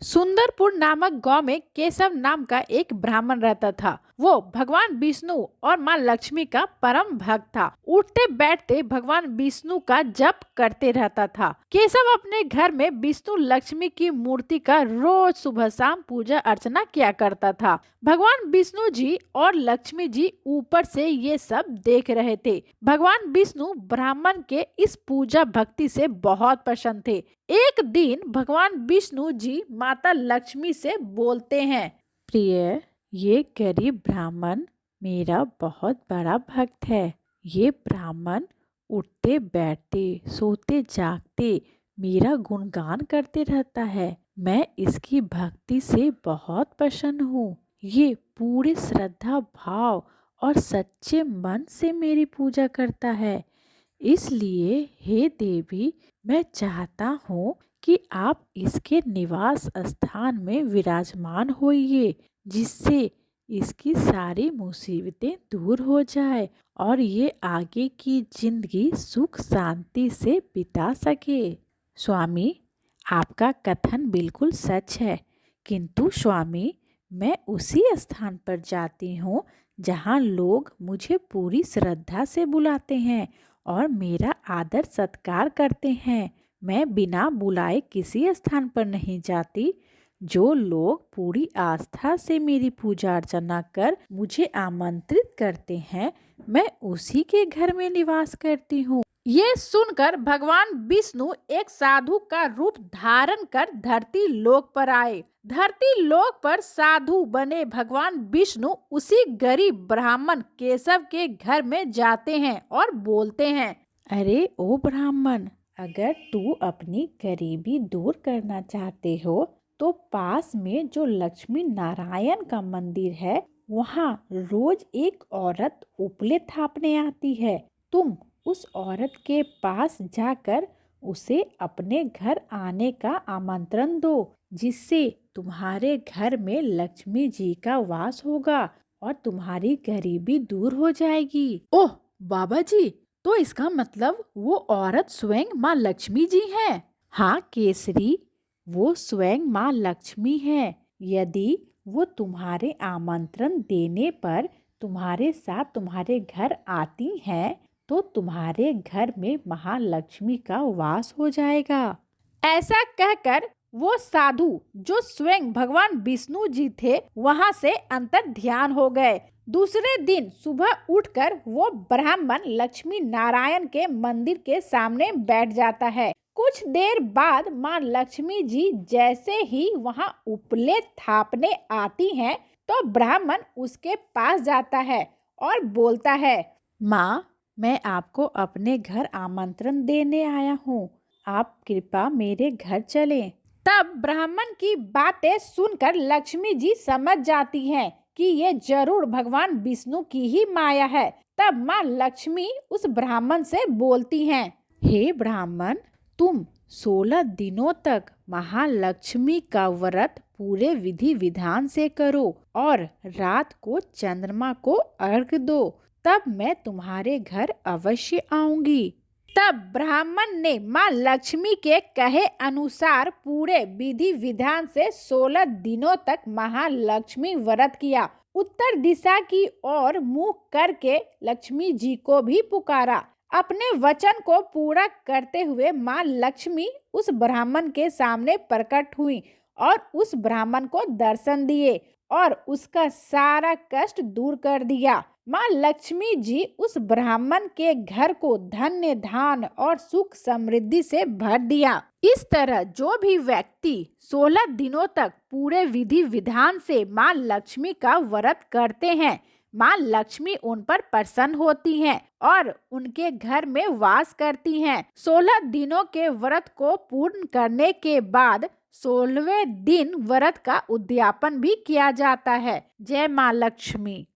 सुंदरपुर नामक गांव में केशव नाम का एक ब्राह्मण रहता था। वो भगवान विष्णु और मां लक्ष्मी का परम भक्त था। उठते बैठते भगवान विष्णु का जप करते रहता था। केशव अपने घर में विष्णु लक्ष्मी की मूर्ति का रोज सुबह शाम पूजा अर्चना किया करता था। भगवान विष्णु जी और लक्ष्मी जी ऊपर से ये सब देख रहे थे। भगवान विष्णु ब्राह्मण के इस पूजा भक्ति से बहुत प्रसन्न थे। एक दिन भगवान विष्णु जी माता लक्ष्मी से बोलते हैं, प्रिय, ये गरीब ब्राह्मण मेरा बहुत बड़ा भक्त है। ये ब्राह्मण उठते बैठते सोते जागते मेरा गुणगान करते रहता है। मैं इसकी भक्ति से बहुत प्रसन्न हूँ। ये पूरे श्रद्धा भाव और सच्चे मन से मेरी पूजा करता है। इसलिए हे देवी, मैं चाहता हूँ कि आप इसके निवास स्थान में विराजमान होइए, जिससे इसकी सारी मुसीबतें दूर हो जाए और ये आगे की जिंदगी सुख शांति से बिता सके। स्वामी, आपका कथन बिल्कुल सच है, किंतु स्वामी, मैं उसी स्थान पर जाती हूँ जहाँ लोग मुझे पूरी श्रद्धा से बुलाते हैं और मेरा आदर सत्कार करते हैं। मैं बिना बुलाए किसी स्थान पर नहीं जाती। जो लोग पूरी आस्था से मेरी पूजा अर्चना कर मुझे आमंत्रित करते हैं, मैं उसी के घर में निवास करती हूँ। ये सुनकर भगवान विष्णु एक साधु का रूप धारण कर धरती लोक पर आए। धरती लोक पर साधु बने भगवान विष्णु उसी गरीब ब्राह्मण केशव के घर में जाते हैं और बोलते हैं, अरे ओ ब्राह्मण, अगर तू अपनी गरीबी दूर करना चाहते हो तो पास में जो लक्ष्मी नारायण का मंदिर है, वहाँ रोज एक औरत उपले थापने आती है। तुम उस औरत के पास जाकर उसे अपने घर आने का आमंत्रण दो, जिससे तुम्हारे घर में लक्ष्मी जी का वास होगा और तुम्हारी गरीबी दूर हो जाएगी। ओह बाबा जी, तो इसका मतलब वो औरत स्वयं माँ लक्ष्मी जी हैं? हाँ केसरी, वो स्वयं माँ लक्ष्मी है। यदि वो तुम्हारे आमंत्रण देने पर तुम्हारे साथ तुम्हारे घर आती हैं, तो तुम्हारे घर में महालक्ष्मी का वास हो जाएगा। ऐसा कहकर वो साधु, जो स्वयं भगवान विष्णु जी थे, वहां से अंतर ध्यान हो गए। दूसरे दिन सुबह उठकर वो ब्राह्मण लक्ष्मी नारायण के मंदिर के सामने बैठ जाता है। कुछ देर बाद माँ लक्ष्मी जी जैसे ही वहां उपले थापने आती हैं, तो ब्राह्मण उसके पास जाता है और बोलता है, माँ, मैं आपको अपने घर आमंत्रण देने आया हूँ। आप कृपया मेरे घर चलें। तब ब्राह्मण की बातें सुनकर लक्ष्मी जी समझ जाती हैं कि ये जरूर भगवान विष्णु की ही माया है। तब माँ लक्ष्मी उस ब्राह्मण से बोलती हैं, हे ब्राह्मण, तुम 16 दिनों तक महालक्ष्मी का व्रत पूरे विधि विधान से करो और रात को चंद्रमा को अर्घ दो, तब मैं तुम्हारे घर अवश्य आऊंगी। तब ब्राह्मण ने माँ लक्ष्मी के कहे अनुसार पूरे विधि विधान से 16 दिनों तक महालक्ष्मी व्रत किया। उत्तर दिशा की ओर मुंह करके लक्ष्मी जी को भी पुकारा। अपने वचन को पूरा करते हुए माँ लक्ष्मी उस ब्राह्मण के सामने प्रकट हुई और उस ब्राह्मण को दर्शन दिए और उसका सारा कष्ट दूर कर दिया। माँ लक्ष्मी जी उस ब्राह्मण के घर को धन्य धान और सुख समृद्धि से भर दिया। इस तरह जो भी व्यक्ति 16 दिनों तक पूरे विधि विधान से माँ लक्ष्मी का व्रत करते हैं, माँ लक्ष्मी उन पर प्रसन्न होती हैं और उनके घर में वास करती हैं। 16 दिनों के व्रत को पूर्ण करने के बाद 16वें दिन व्रत का उद्यापन भी किया जाता है। जय माँ लक्ष्मी।